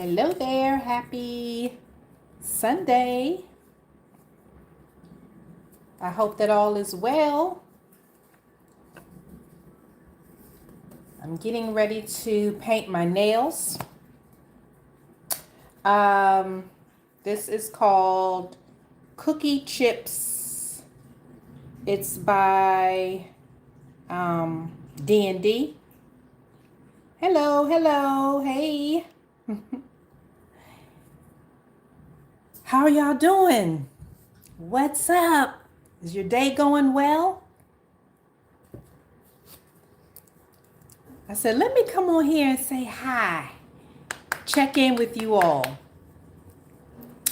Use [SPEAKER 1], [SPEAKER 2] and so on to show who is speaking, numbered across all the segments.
[SPEAKER 1] Hello there. Happy Sunday. I hope that all is well. I'm getting ready to paint my nails. Um, this is called Cookie Chips. It's by D&D. Hello, hey. How are y'all doing? What's up? Is your day going well? I said, let me come on here and say hi. Check in with you all.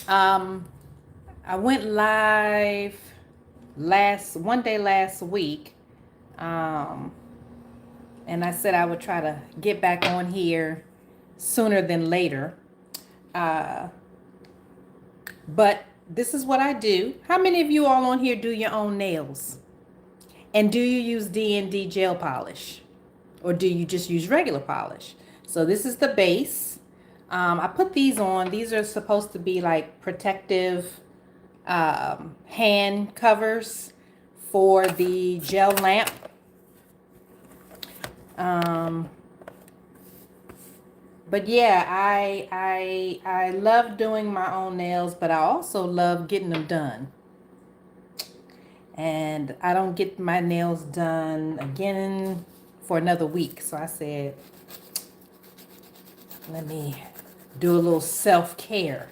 [SPEAKER 1] I went live one day last week. And I said I would try to get back on here sooner than later. But this is what I do. How many of you all on here do your own nails? And do you use D&D gel polish? Or do you just use regular polish? So this is the base. I put these on. These are supposed to be like protective hand covers for the gel lamp. But yeah, I love doing my own nails, but I also love getting them done. And I don't get my nails done again for another week. So I said, let me do a little self-care,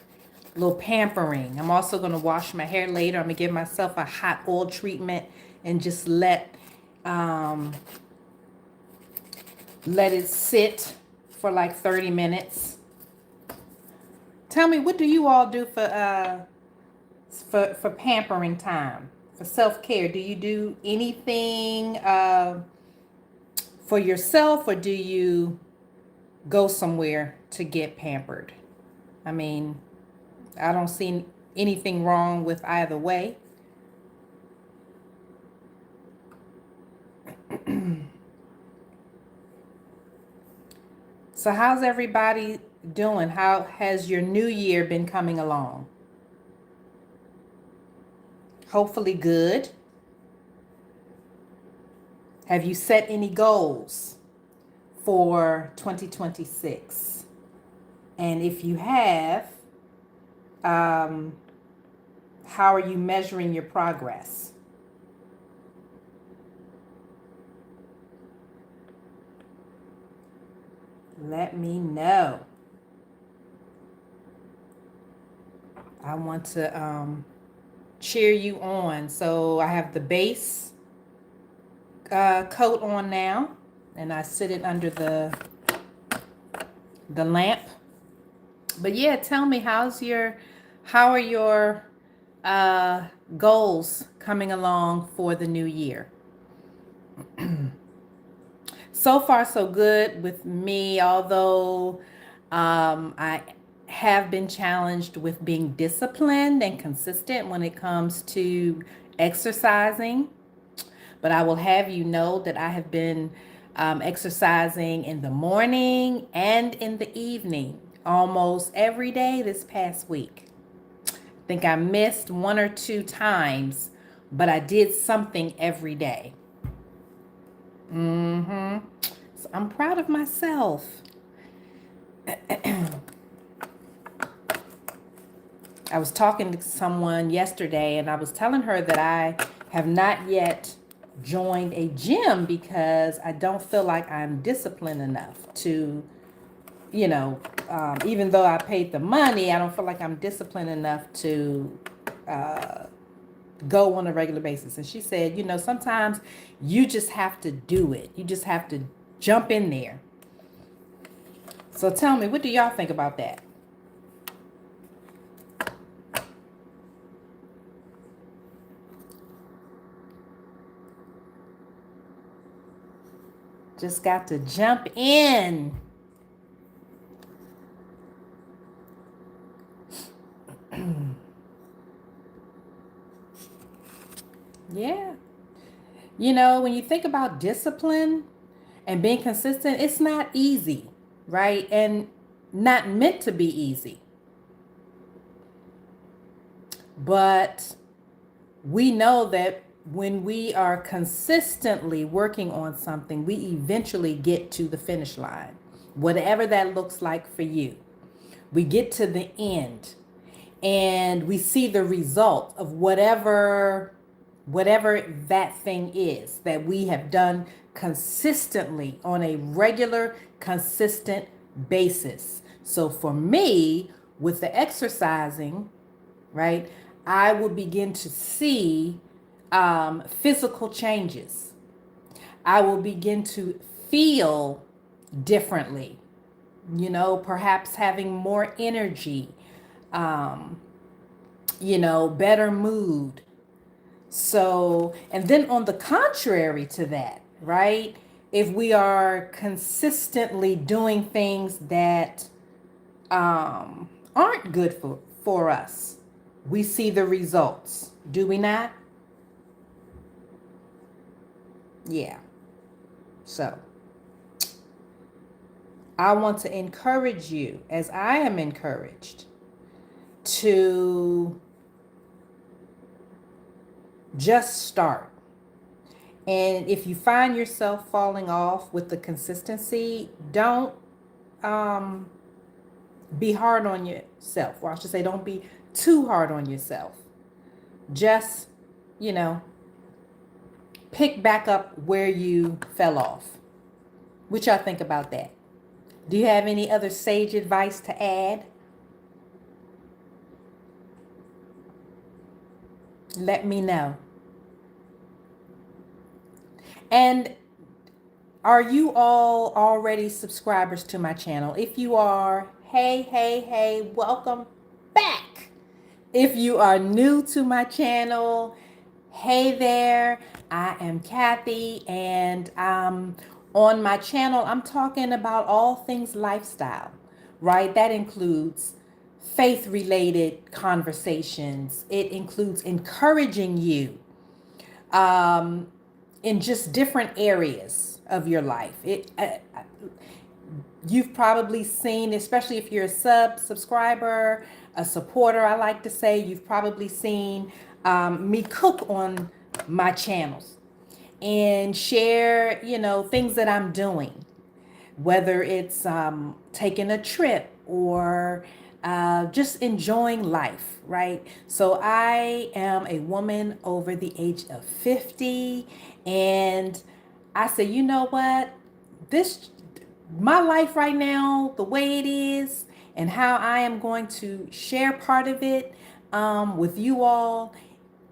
[SPEAKER 1] a little pampering. I'm also going to wash my hair later. I'm going to give myself a hot oil treatment and just let it sit for like 30 minutes. Tell me, what do you all do for pampering time, for self-care? Do you do anything for yourself, or do you go somewhere to get pampered? I mean, I don't see anything wrong with either way. So how's everybody doing? How has your new year been coming along? Hopefully good. Have you set any goals for 2026? And if you have, how are you measuring your progress? Let me know. I want to cheer you on. So I have the base coat on now, and I sit it under the lamp. But yeah, tell me, how are your goals coming along for the new year? So far, so good with me, although I have been challenged with being disciplined and consistent when it comes to exercising. But I will have you know that I have been exercising in the morning and in the evening almost every day this past week. I think I missed 1 or 2 times, but I did something every day. So I'm proud of myself. I was talking to someone yesterday, and I was telling her that I have not yet joined a gym because I don't feel like I'm disciplined enough to, even though I paid the money, I don't feel like I'm disciplined enough to go on a regular basis. And she said, sometimes you just have to do it. You just have to jump in there. So tell me, what do y'all think about that? Just got to jump in. Yeah. When you think about discipline and being consistent, it's not easy, right? And not meant to be easy. But we know that when we are consistently working on something, we eventually get to the finish line, whatever that looks like for you. We get to the end and we see the result of whatever that thing is that we have done consistently on a regular, consistent basis. So for me, with the exercising, right, I will begin to see physical changes. I will begin to feel differently, perhaps having more energy, um, better mood. So, and then on the contrary to that, right? If we are consistently doing things that aren't good for us, we see the results. Do we not? Yeah. So, I want to encourage you, as I am encouraged, to just start. And if you find yourself falling off with the consistency, don't um, be hard on yourself. Or I should say, don't be too hard on yourself. Just, you know, pick back up where you fell off. What y'all think about that? Do you have any other sage advice to add? Let me know. And are you all already subscribers to my channel? If you are, hey, welcome back. If you are new to my channel, hey there, I am Kathy, and on my channel, I'm talking about all things lifestyle, right? That includes faith-related conversations. It includes encouraging you um, in just different areas of your life. You've probably seen, especially if you're a subscriber, a supporter, I like to say, you've probably seen me cook on my channels and share, things that I'm doing, whether it's taking a trip or just enjoying life, right? So I am a woman over the age of 50, and I say, you know what? This, my life right now, the way it is, and how I am going to share part of it with you all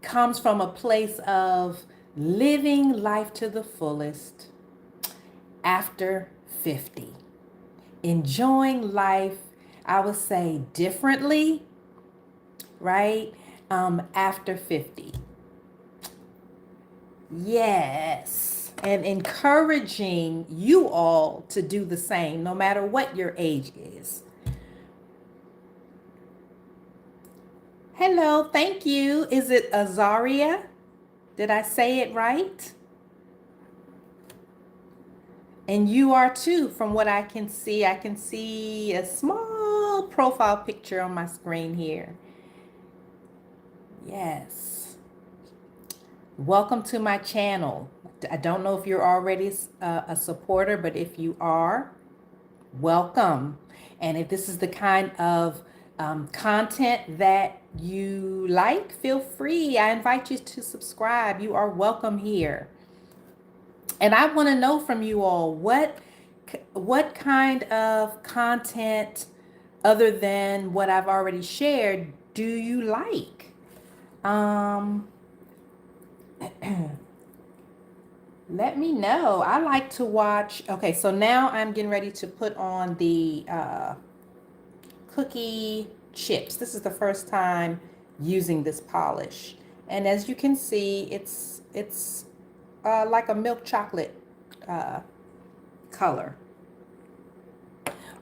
[SPEAKER 1] comes from a place of living life to the fullest after 50. Enjoying life, I would say, differently, right? After 50. Yes. And encouraging you all to do the same, no matter what your age is. Hello, thank you. Is it Azaria? Did I say it right? And you are too, from what I can see. I can see a small profile picture on my screen here. Yes. Welcome to my channel. I don't know if you're already a supporter, but if you are, welcome. And if this is the kind of content that you like, feel free. I invite you to subscribe. You are welcome here. And I want to know from you all what kind of content other than what I've already shared do you like? Let me know. I like to watch. Okay, so now I'm getting ready to put on the cookie chips. This is the first time using this polish, and as you can see, it's like a milk chocolate color.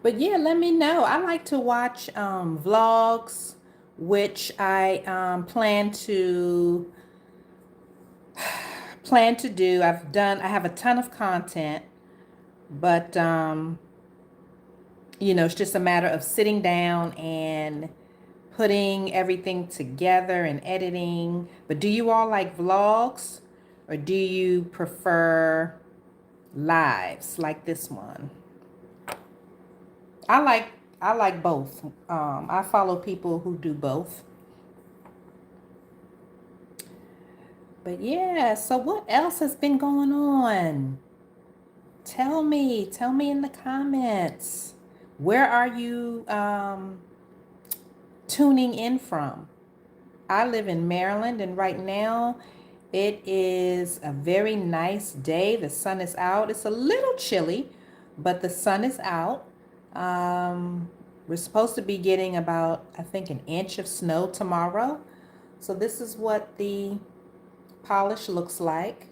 [SPEAKER 1] But yeah, let me know. I like to watch vlogs, which I plan to do. I have a ton of content, but it's just a matter of sitting down and putting everything together and editing. But do you all like vlogs, or do you prefer lives like this one? I like I like both. I follow people who do both. But yeah, so what else has been going on? Tell me in the comments. Where are you tuning in from? I live in Maryland, and right now it is a very nice day. The sun is out. It's a little chilly, but the sun is out. We're supposed to be getting about, I think, an inch of snow tomorrow. So this is what the polish looks like.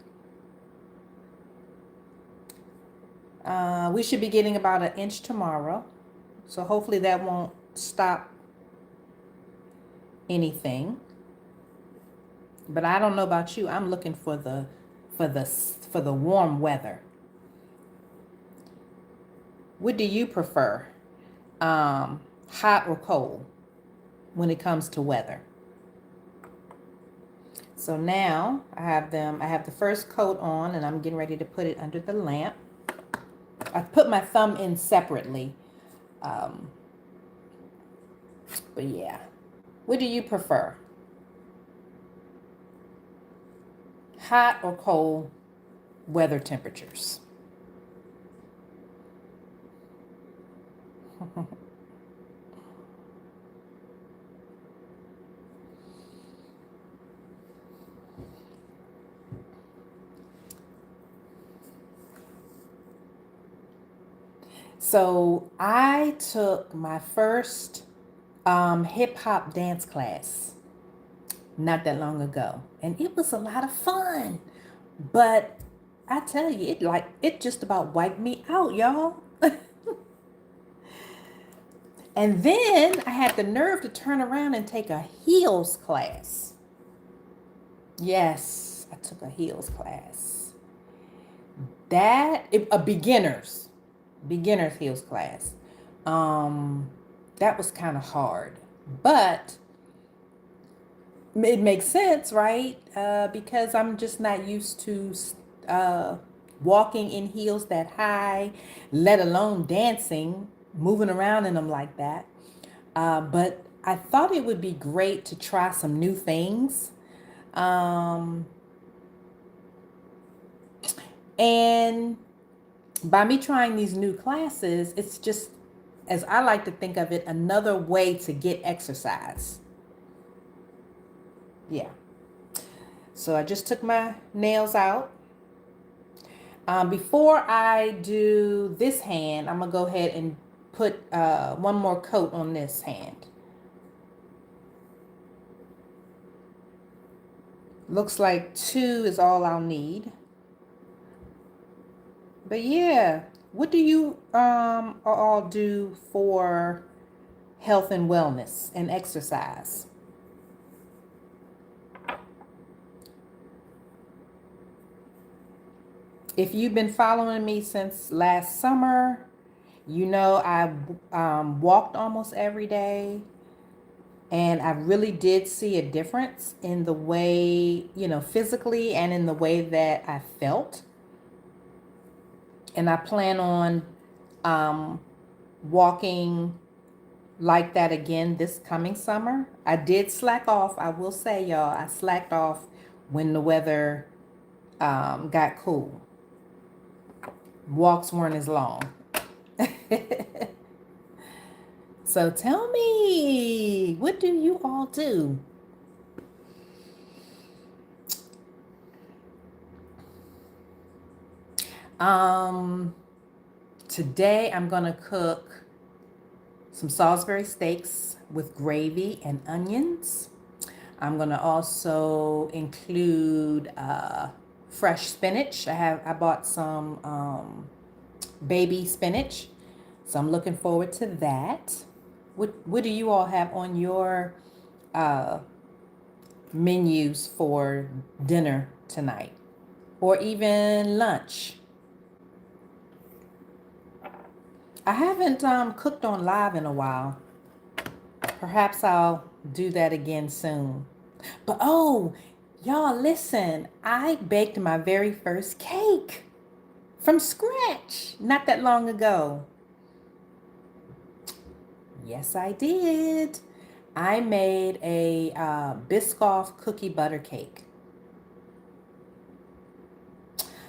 [SPEAKER 1] We should be getting about an inch tomorrow. So hopefully that won't stop anything. But I don't know about you. I'm looking for the warm weather. What do you prefer? Hot or cold when it comes to weather? So now I have the first coat on, and I'm getting ready to put it under the lamp. I put my thumb in separately. But yeah. What do you prefer? Hot or cold weather temperatures? So I took my first hip hop dance class not that long ago, and it was a lot of fun. But I tell you, it just about wiped me out, y'all. And then I had the nerve to turn around and take a heels class. Yes, I took a heels class. A beginner's heels class. That was kind of hard, but it makes sense, right? Because I'm just not used to uh, walking in heels that high, let alone dancing, moving around in them like that. But I thought it would be great to try some new things. Um, and by me trying these new classes, it's just, as I like to think of it, another way to get exercise. Yeah. So I just took my nails out. Before I do this hand, I'm going to go ahead and put one more coat on this hand. Looks like 2 is all I'll need. But yeah, what do you all do for health and wellness and exercise? If you've been following me since last summer, you know I walked almost every day, and I really did see a difference in the way, physically, and in the way that I felt. And I plan on walking like that again this coming summer. I did slack off. I will say, y'all, I slacked off when the weather got cool. Walks weren't as long. So tell me, what do you all do? Today I'm gonna cook some Salisbury steaks with gravy and onions. I'm gonna also include fresh spinach. I bought some baby spinach, so I'm looking forward to that. What do you all have on your menus for dinner tonight, or even lunch? I haven't cooked on live in a while. Perhaps I'll do that again soon. But oh, y'all listen, I baked my very first cake from scratch not that long ago. Yes, I did. I made a Biscoff cookie butter cake.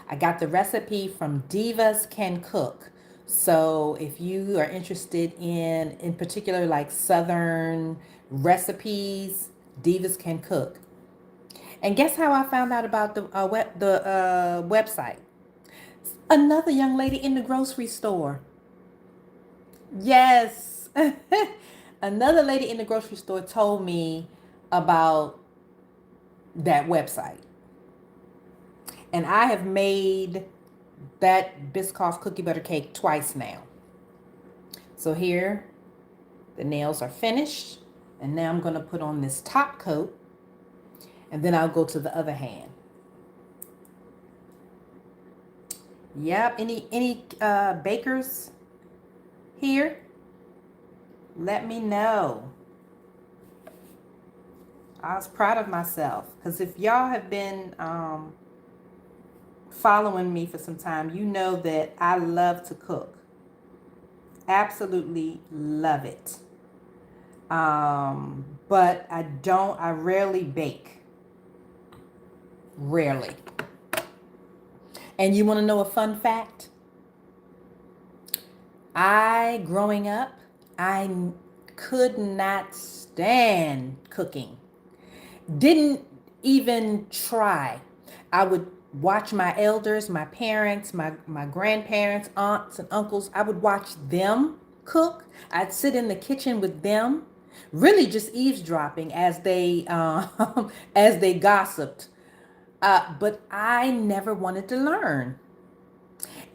[SPEAKER 1] I got the recipe from Divas Can Cook. So if you are interested in particular, like Southern recipes, Divas Can Cook. And guess how I found out about the website? Another young lady in the grocery store. Yes. Another lady in the grocery store told me about that website. And I have made that Biscoff cookie butter cake twice now. So here, the nails are finished. And now I'm going to put on this top coat. And then I'll go to the other hand. Yep. Any bakers here? Let me know. I was proud of myself. Because if y'all have been following me for some time, you know that I love to cook. Absolutely love it. But I rarely bake. Rarely. And you want to know a fun fact? Growing up, I could not stand cooking. Didn't even try. I would watch my elders, my parents, my grandparents, aunts and uncles. I would watch them cook. I'd sit in the kitchen with them, really just eavesdropping as they as they gossiped. But I never wanted to learn.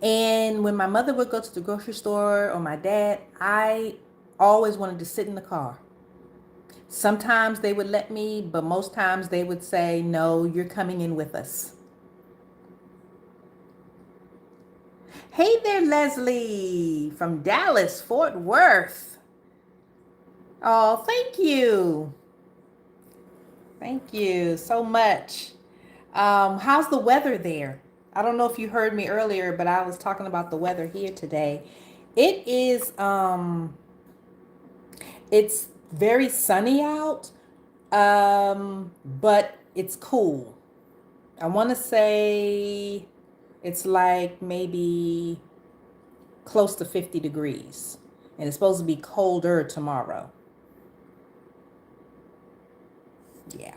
[SPEAKER 1] And when my mother would go to the grocery store or my dad, I always wanted to sit in the car. Sometimes they would let me, but most times they would say, no, you're coming in with us. Hey there, Leslie from Dallas, Fort Worth. Oh, thank you. Thank you so much. How's the weather there? I don't know if you heard me earlier, but I was talking about the weather here today. It is it's very sunny out, but it's cool. I want to say it's like maybe close to 50 degrees. And it's supposed to be colder tomorrow. Yeah.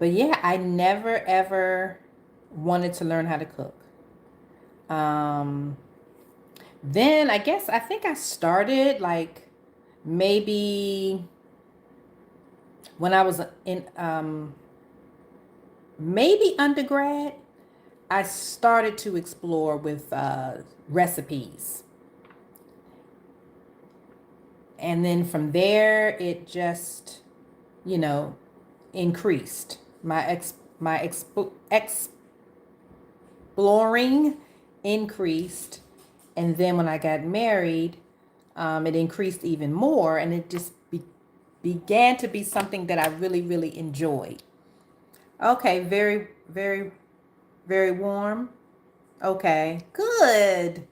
[SPEAKER 1] But yeah, I never ever wanted to learn how to cook. Um, then I think I started like maybe when I was in maybe undergrad. I started to explore with recipes. And then from there, it just, you know, increased. My exploring increased. And then when I got married, it increased even more. And it just began to be something that I really, really enjoyed. Okay, very, very, very warm. Okay, good.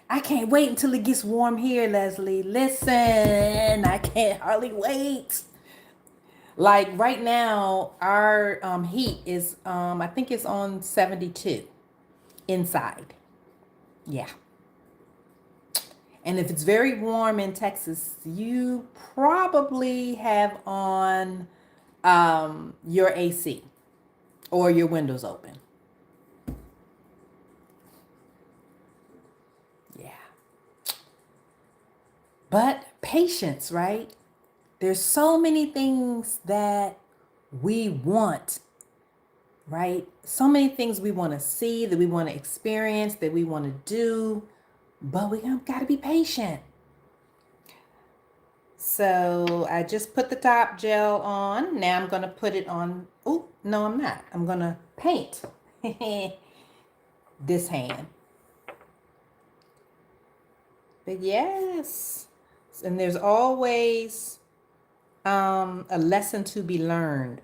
[SPEAKER 1] I can't wait until it gets warm here, Leslie. Listen, I can't hardly wait. Like right now, our heat is, I think it's on 72 inside. Yeah. And if it's very warm in Texas, you probably have on your AC or your windows open. Yeah. But patience, right? There's so many things that we want, right? So many things we want to see, that we want to experience, that we want to do, but we got to be patient. So I just put the top gel on. Now I'm going to put it on. Oh, no, I'm not. I'm going to paint. this hand. But yes, and there's always a lesson to be learned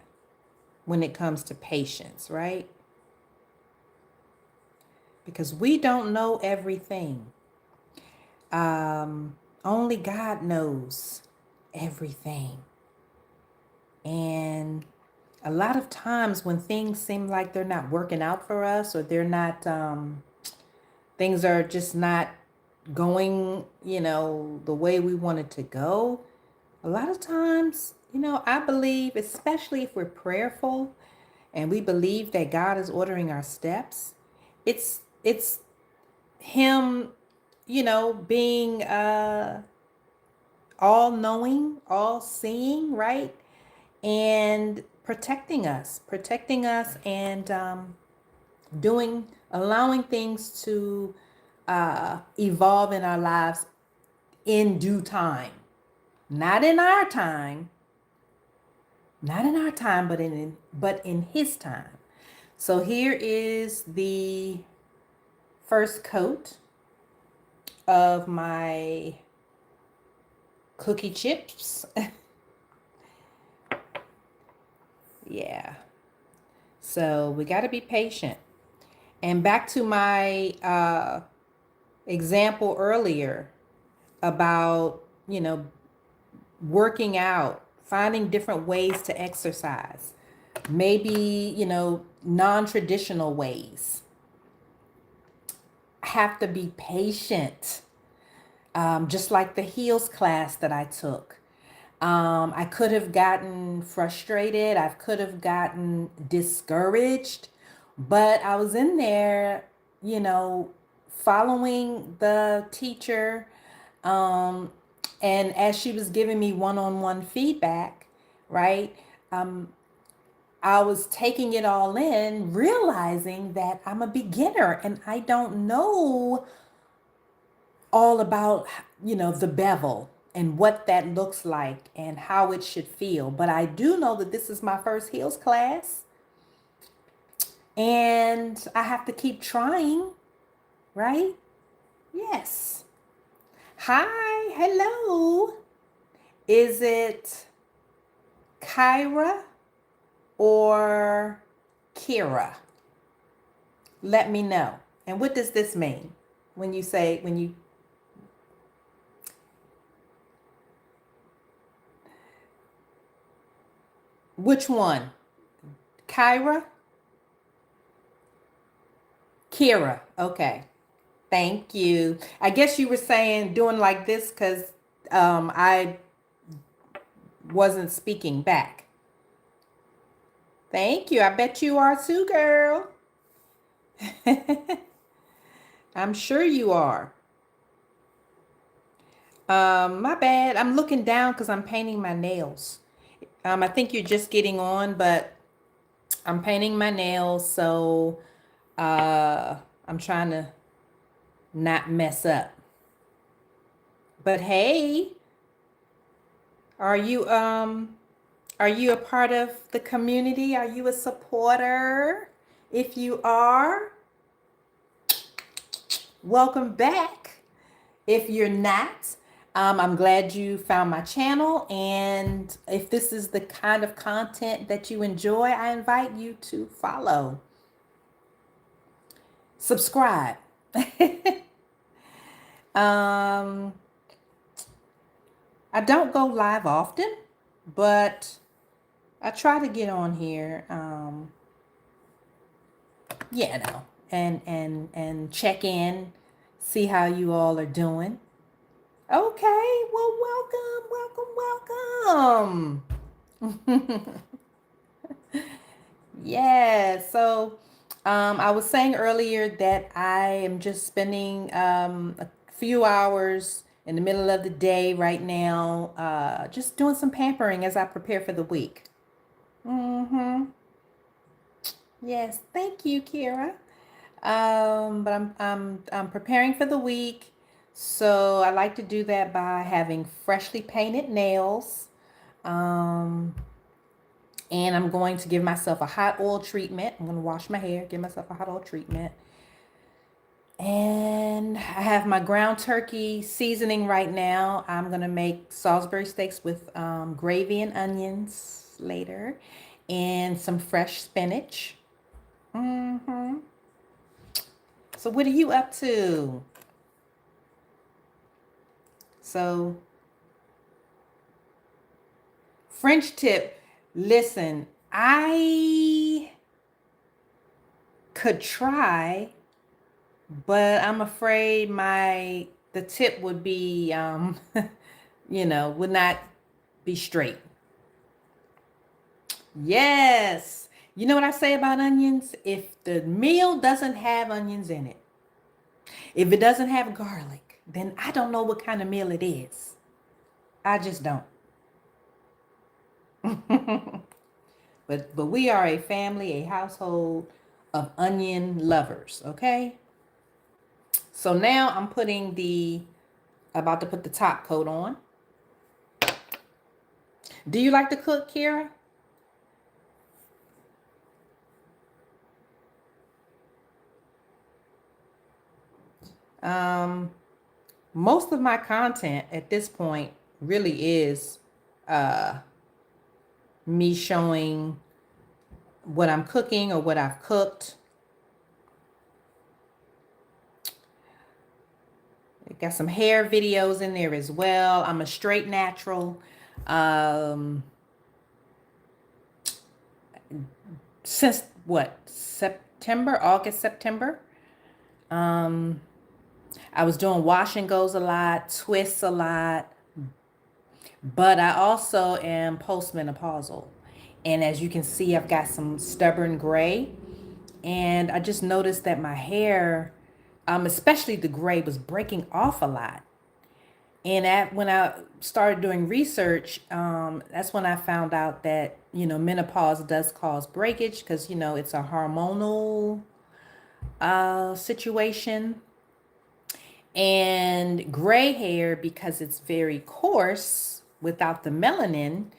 [SPEAKER 1] when it comes to patience, right? Because we don't know everything. Only God knows everything. And a lot of times when things seem like they're not working out for us, or they're not, things are just not going, the way we want it to go, a lot of times, I believe, especially if we're prayerful and we believe that God is ordering our steps, it's him, being all knowing, all seeing, right? And protecting us, and allowing things to evolve in our lives in due time. Not in our time, but in his time. So here is the first coat of my cookie chips. Yeah. So we got to be patient. And back to my example earlier about, working out, finding different ways to exercise, maybe, non-traditional ways. I have to be patient. Just like the heels class that I took. I could have gotten frustrated. I could have gotten discouraged, but I was in there, following the teacher. And as she was giving me one-on-one feedback, right? I was taking it all in, realizing that I'm a beginner and I don't know all about, the bevel and what that looks like and how it should feel. But I do know that this is my first heels class and I have to keep trying, right? Yes. Hi, hello. Is it Kyra or Kira? Let me know. And what does this mean when you which one? Kyra? Kira. Okay. Thank you. I guess you were saying doing like this because I wasn't speaking back. Thank you. I bet you are too, girl. I'm sure you are. My bad. I'm looking down because I'm painting my nails. I think you're just getting on, but I'm painting my nails, so I'm trying to not mess up. But hey, are you are you a part of the community? Are you a supporter? If you are, welcome back. If you're not, I'm glad you found my channel. And if this is the kind of content that you enjoy, I invite you to follow, subscribe. um, I don't go live often, but I try to get on here. And check in, see how you all are doing. Okay, well, welcome. Yeah, so I was saying earlier that I am just spending a few hours in the middle of the day right now, just doing some pampering as I prepare for the week. Mm-hmm. Yes, thank you, Kira. But I'm preparing for the week, so I like to do that by having freshly painted nails. Um, and I'm going to give myself a hot oil treatment. I'm going to wash my hair, give myself a hot oil treatment. have my ground turkey seasoning right now. I'm going to make Salisbury steaks with gravy and onions later and some fresh spinach. hmm So, what are you up to? So, French tip. Listen, I could try, but I'm afraid the tip would be would not be straight. Yes. You know what I say about onions? If the meal doesn't have onions in it, if it doesn't have garlic, then I don't know what kind of meal it is. I just don't. But we are a family, a household of onion lovers, okay? So now I'm about to put the top coat on. Do you like to cook, Kira? Um, Most of my content at this point really is uh, me showing what I'm cooking or what I've cooked. I got some hair videos in there as well. I'm a straight natural. Um, since what? August, September. Um, I was doing wash and goes a lot, twists a lot, but I also am postmenopausal. And as you can see, I've got some stubborn gray. And I just noticed that my hair, especially the gray, was breaking off a lot. And when I started doing research, that's when I found out that, menopause does cause breakage because, it's a hormonal situation. And gray hair, because it's very coarse without the melanin,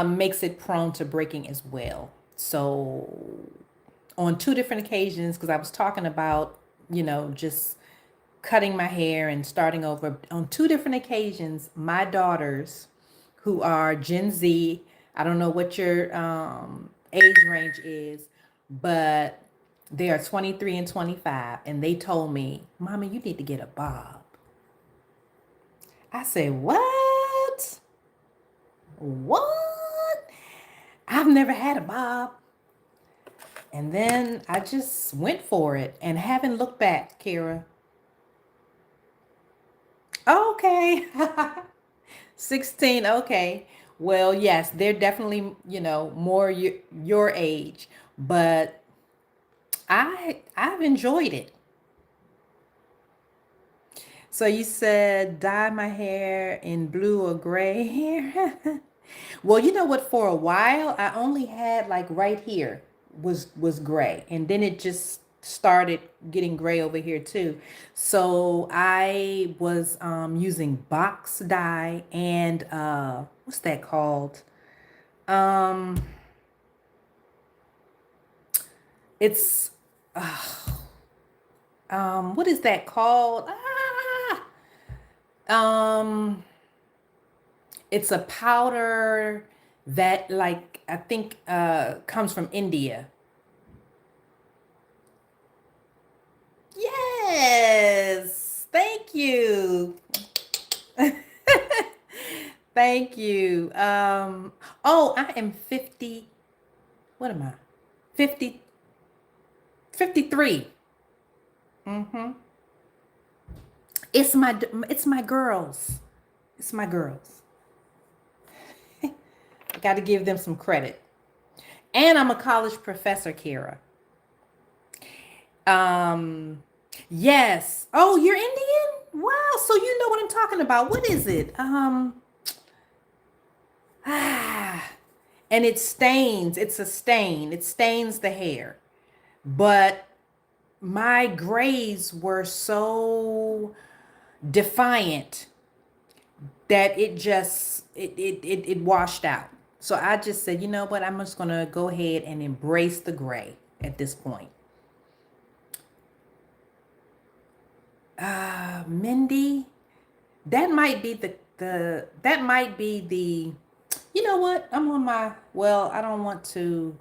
[SPEAKER 1] makes it prone to breaking as well. So, on two different occasions, because I was talking about, just cutting my hair and starting over, on two different occasions, my daughters, who are Gen Z, I don't know what your age range is, but they are 23 and 25, and they told me, Mama, you need to get a bob. I said, what? What? I've never had a bob. And then I just went for it and haven't looked back, Kira. Okay. 16. Okay. Well, yes, they're definitely, more your age, but I've enjoyed it. So you said dye my hair in blue or gray hair. Well, you know what? For a while, I only had like right here was gray, and then it just started getting gray over here too. So I was using box dye and what's that called? Um, it's what is that called? Um, it's a powder that like I think comes from India. Yes. Thank you. Thank you. Oh, I am 50. What am I? 50 53. Mm-hmm. It's my girls. It's my girls. I got to give them some credit. And I'm a college professor, Kira. Um, yes. Oh, you're Indian? Wow. So you know what I'm talking about. What is it? Ah, and it stains. It's a stain. It stains the hair. But my grays were so defiant that it washed out. So I just said, you know what? I'm just gonna go ahead and embrace the gray at this point. Mindy, that might be that might be the, you know what? I'm on my, well, I don't want to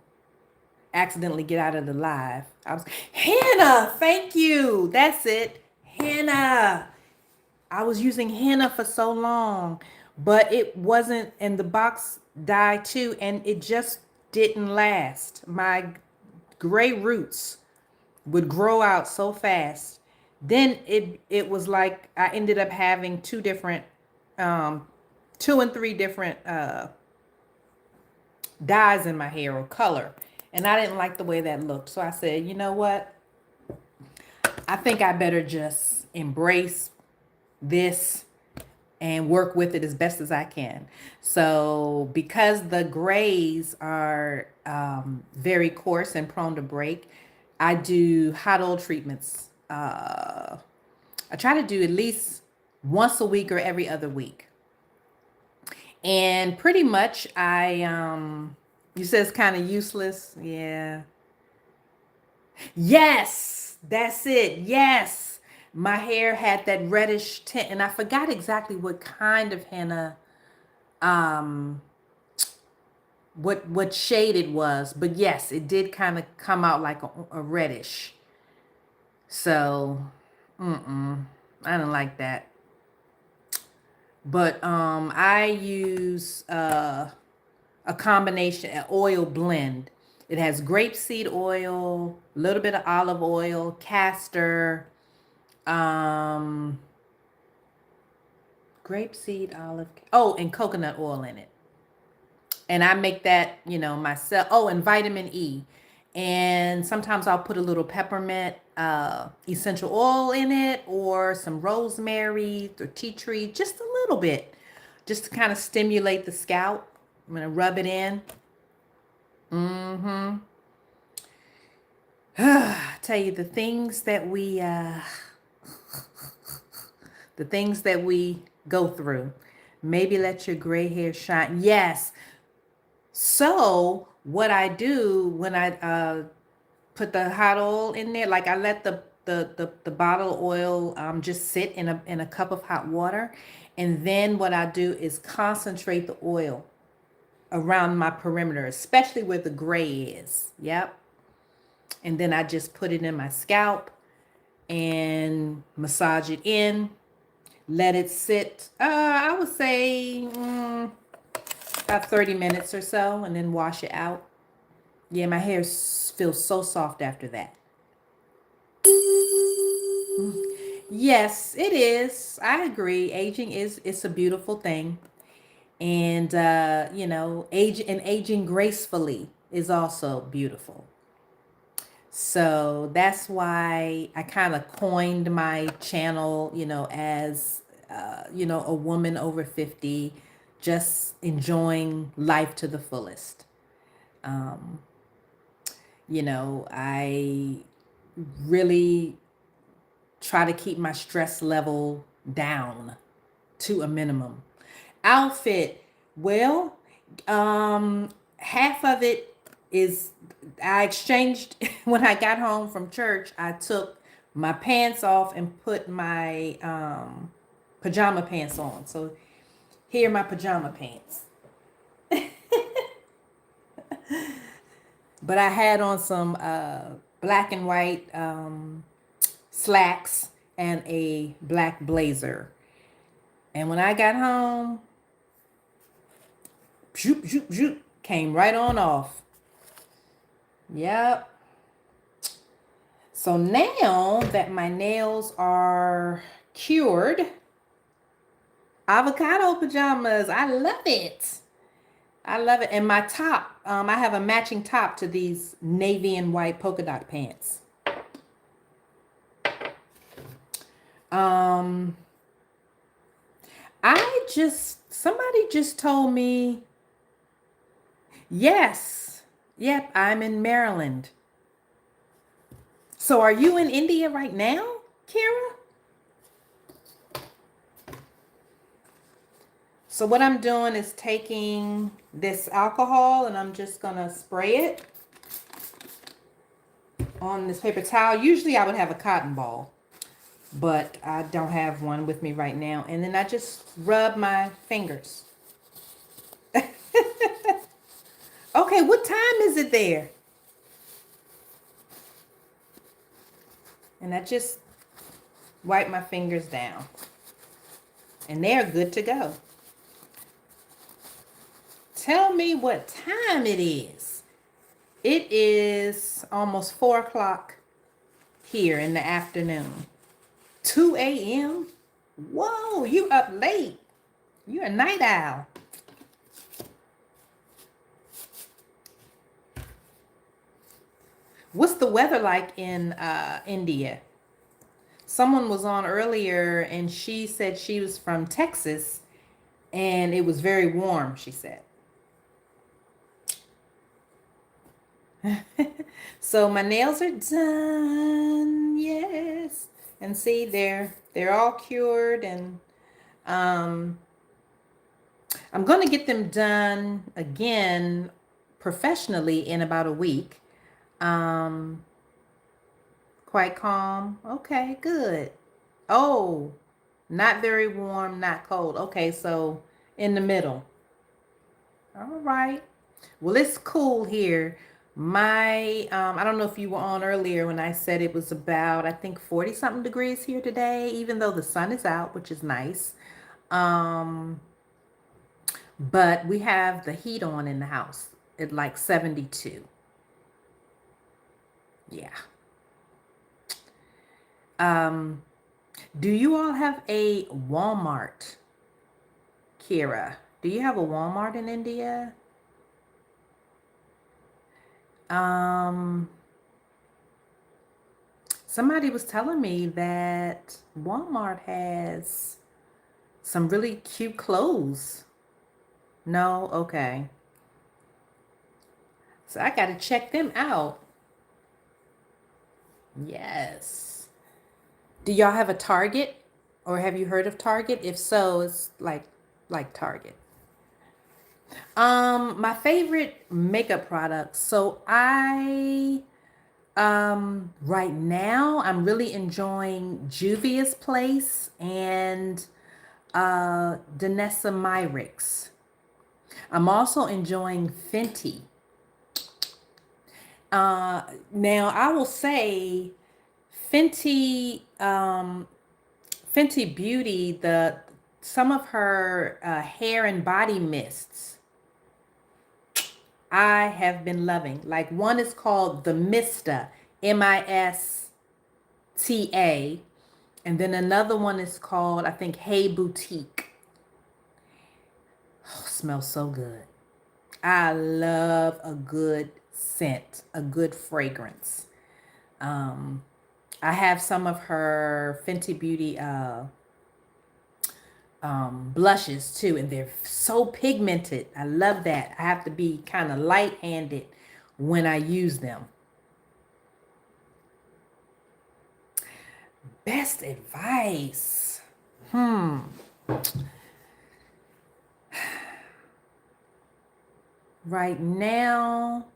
[SPEAKER 1] accidentally get out of the live. I was henna, thank you. That's it. Henna. I was using henna for so long, but it wasn't, and the box died too, and it just didn't last. My gray roots would grow out so fast. Then it was like I ended up having um, two and three different dyes in my hair or color, and I didn't like the way that looked. So I said, you know what? I think I better just embrace this and work with it as best as I can. So because the grays are very coarse and prone to break, I do hot oil treatments. I try to do at least once a week or every other week. And pretty much you said it's kind of useless. Yeah. Yes, that's it. Yes. My hair had that reddish tint, and I forgot exactly what kind of henna, um, what shade it was, but yes, it did kind of come out like a reddish. So, I don't like that. But I use a combination, an oil blend. It has grapeseed oil, a little bit of olive oil, castor, um, grapeseed, olive, oh, and coconut oil in it. And I make that, myself. Oh, and vitamin E. And sometimes I'll put a little peppermint essential oil in it, or some rosemary or tea tree, just a little bit, just to kind of stimulate the scalp. I'm going to rub it in. Mm-hmm. Tell you the things that we go through. Maybe let your gray hair shine. Yes. So what I do when I put the hot oil in there, like I let the bottle oil just sit in a cup of hot water, and then what I do is concentrate the oil around my perimeter, especially where the gray is. Yep. And then I just put it in my scalp and massage it in. Let it sit. I would say about 30 minutes or so, and then wash it out. Yeah, my hair feels so soft after that. Yes, it is. I agree. Aging is, it's a beautiful thing. And aging gracefully is also beautiful. So that's why I kind of coined my channel, as a woman over 50, just enjoying life to the fullest. Um, I really try to keep my stress level down to a minimum. Outfit, well, half of it is I exchanged when I got home from church. I took my pants off and put my pajama pants on. So here are my pajama pants. But I had on some black and white slacks and a black blazer. And when I got home, zoop, zoop, zoop, came right on off. Yep. So now that my nails are cured, avocado pajamas, I love it. I love it. And my top, I have a matching top to these navy and white polka dot pants. Um, somebody just told me, yes, yep, I'm in Maryland. So are you in India right now, Kira? So what I'm doing is taking this alcohol and I'm just gonna spray it on this paper towel. Usually I would have a cotton ball, but I don't have one with me right now. And then I just rub my fingers. Okay, what time is it there? And I just wipe my fingers down. And they're good to go. Tell me what time it is. It is almost 4 o'clock here in the afternoon. 2 a.m.? Whoa, you up late. You're a night owl. What's the weather like in India? Someone was on earlier and she said she was from Texas and it was very warm, she said. So my nails are done. Yes. And see, they're all cured, and um I'm going to get them done again professionally in about a week. Um Quite calm. Okay, good. Oh, not very warm, not cold. Okay, so in the middle. All right. Well, it's cool here. I don't know if you were on earlier when I said it was about, I think 40 something degrees here today, even though the sun is out, which is nice. Um, but we have the heat on in the house at like 72. Yeah. Um, do you all have a Walmart, Kira? Do you have a Walmart in India? Um, Somebody was telling me that Walmart has some really cute clothes. No? Okay. So I got to check them out. Yes. Do y'all have a Target? Or have you heard of Target? If so, it's like Target. My favorite makeup products. So I right now I'm really enjoying Juvia's Place and Danessa Myricks. I'm also enjoying Fenty. Uh, Now I will say Fenty, Fenty Beauty, the some of her hair and body mists I have been loving. Like one is called the Mista, Mista, and then another one is called, I think, Hey Boutique. Oh, smells so good. I love a good scent, a good fragrance. Um, I have some of her Fenty Beauty blushes too, and they're so pigmented. I love that. I have to be kind of light-handed when I use them. Best advice. Hmm. Right now,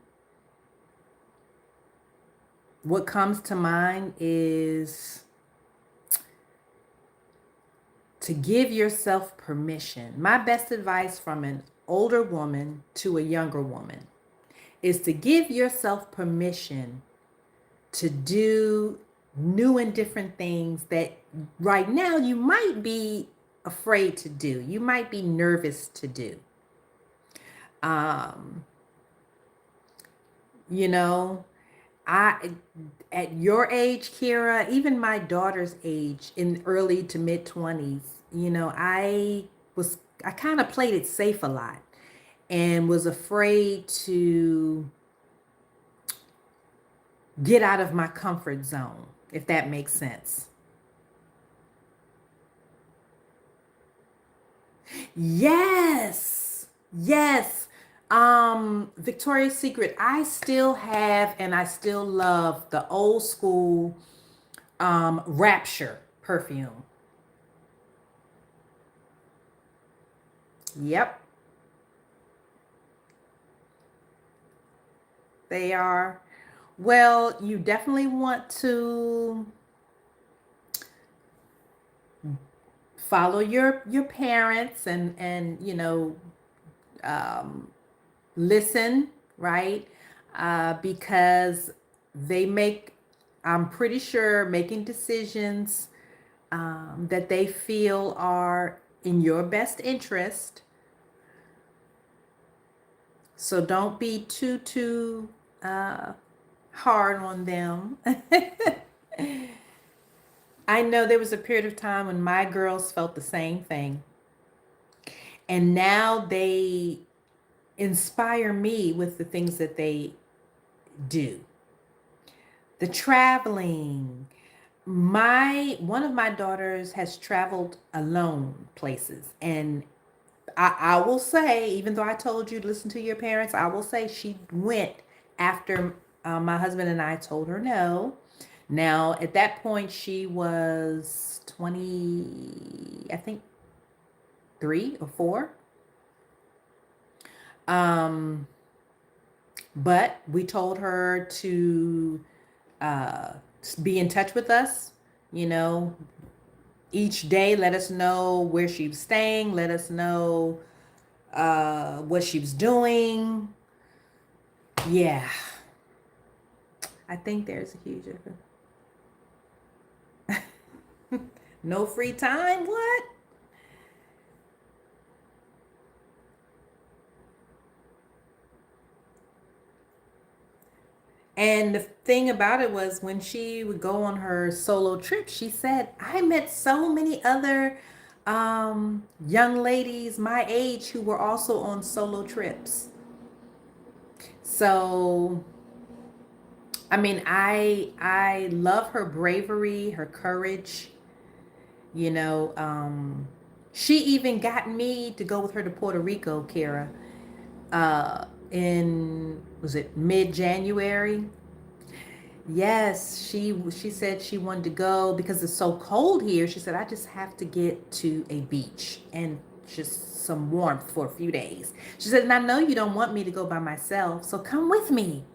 [SPEAKER 1] what comes to mind is to give yourself permission. My best advice from an older woman to a younger woman is to give yourself permission to do new and different things that right now you might be afraid to do. You might be nervous to do. Um, you know, I at your age, Kira, even my daughter's age in early to mid 20s, I kind of played it safe a lot and was afraid to get out of my comfort zone, if that makes sense. Yes. Yes. Victoria's Secret, I still have and I still love the old school Rapture perfume. Yep, they are. Well, you definitely want to follow your parents and um, listen, right? Because they make, I'm pretty sure, making decisions that they feel are in your best interest. So don't be too uh, hard on them. I know there was a period of time when my girls felt the same thing. And now they inspire me with the things that they do. The traveling. My one of my daughters has traveled alone places, and I will say, even though I told you to listen to your parents, I will say she went after my husband and I told her no. Now, at that point, she was 20, I think 3 or 4. Um, but we told her to uh, be in touch with us, you know, each day, let us know where she was staying, let us know what she was doing. Yeah, I think there's a huge difference. No free time? What? And the thing about it was when she would go on her solo trip, she said, I met so many other young ladies my age who were also on solo trips. So, I mean, I love her bravery, her courage. You know, she even got me to go with her to Puerto Rico, Kara, in, was it mid-January? Yes, she said she wanted to go because it's so cold here. She said, I just have to get to a beach and just some warmth for a few days. She said, and I know you don't want me to go by myself, so come with me.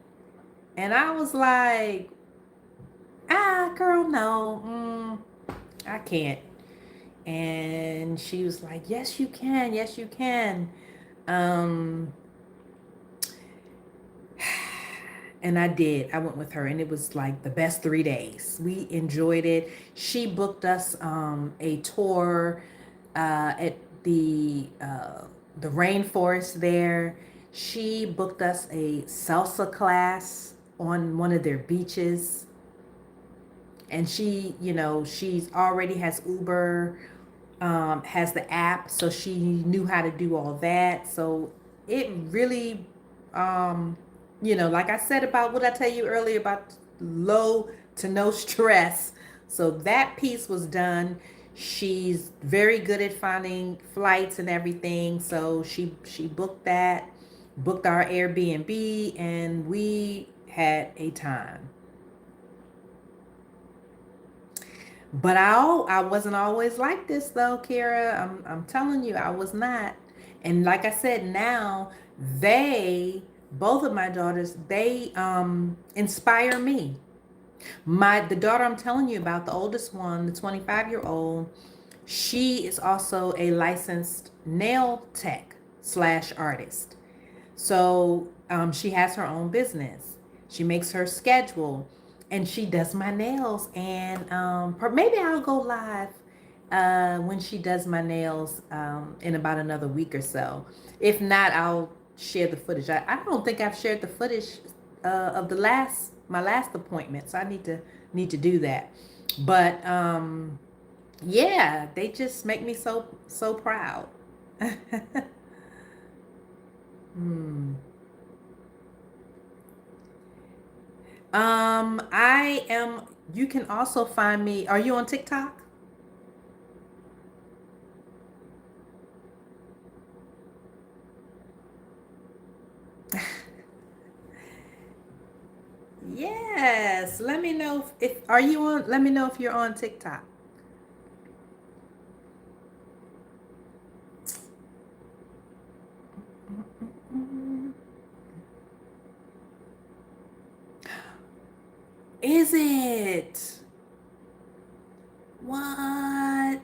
[SPEAKER 1] And I was like, girl, no, I can't. And she was like, yes, you can. Yes, you can. Um, and I did. I went with her, and it was like the best 3 days. We enjoyed it. She booked us a tour at the rainforest there. She booked us a salsa class on one of their beaches, and she's already has Uber, has the app, so she knew how to do all that. So it really, like I said about what I tell you earlier about low to no stress. So that piece was done. She's very good at finding flights and everything. So she booked that, booked our Airbnb, and we had a time. But I wasn't always like this though, Kara. I'm telling you, I was not. And like I said, now they, both of my daughters, they inspire me. The daughter I'm telling you about, the oldest one, the 25-year-old, she is also a licensed nail tech slash artist. So she has her own business. She makes her schedule, and she does my nails. And maybe I'll go live when she does my nails in about another week or so. If not, I'll share the footage. I don't think I've shared the footage of my last appointment, so I need to do that. But yeah, they just make me so proud. Hmm. I am. You can also find me. Are you on TikTok? Yes. Let me know if are you on. Let me know if you're on TikTok. Is it? What?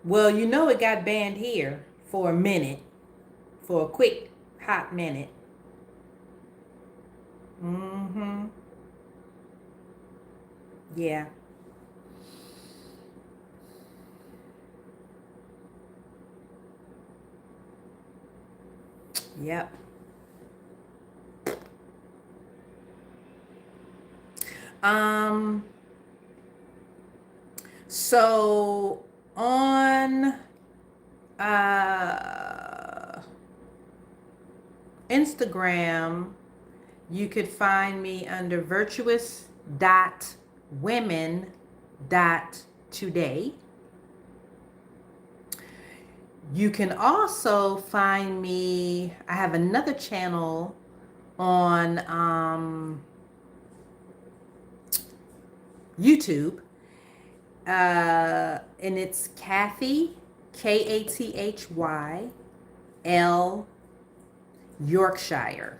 [SPEAKER 1] Well, you know it got banned here for a minute, for a quick, hot minute. Mm-hmm. Yeah. Yep. Um, so on uh Instagram, you could find me under virtuous dot women dot today. You can also find me, I have another channel on YouTube, and it's Kathy, KATHYL Yorkshire.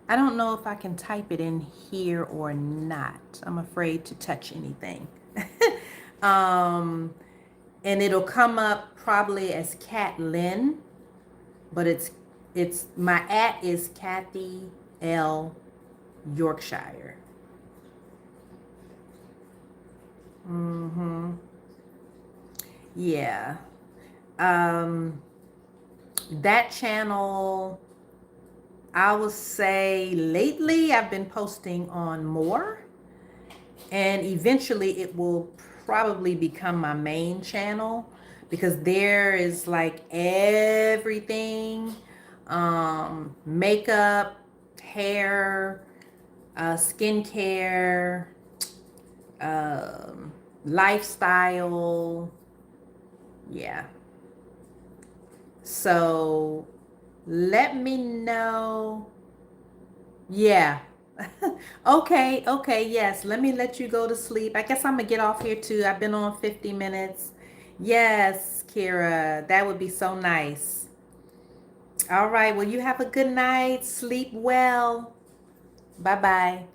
[SPEAKER 1] I don't know if I can type it in here or not. I'm afraid to touch anything. um, and it'll come up probably as Cat Lynn, but it's my at is Kathy L Yorkshire. Mm-hmm. Yeah. Um, that channel, I will say lately I've been posting on more, and eventually it will probably become my main channel because there is like everything, makeup, hair, skincare, um, lifestyle. Yeah. So let me know. Yeah. Okay, okay, yes. Let me let you go to sleep. I guess I'm gonna get off here too. I've been on 50 minutes. Yes, Kira, that would be so nice. All right, well, you have a good night. Sleep well. Bye bye.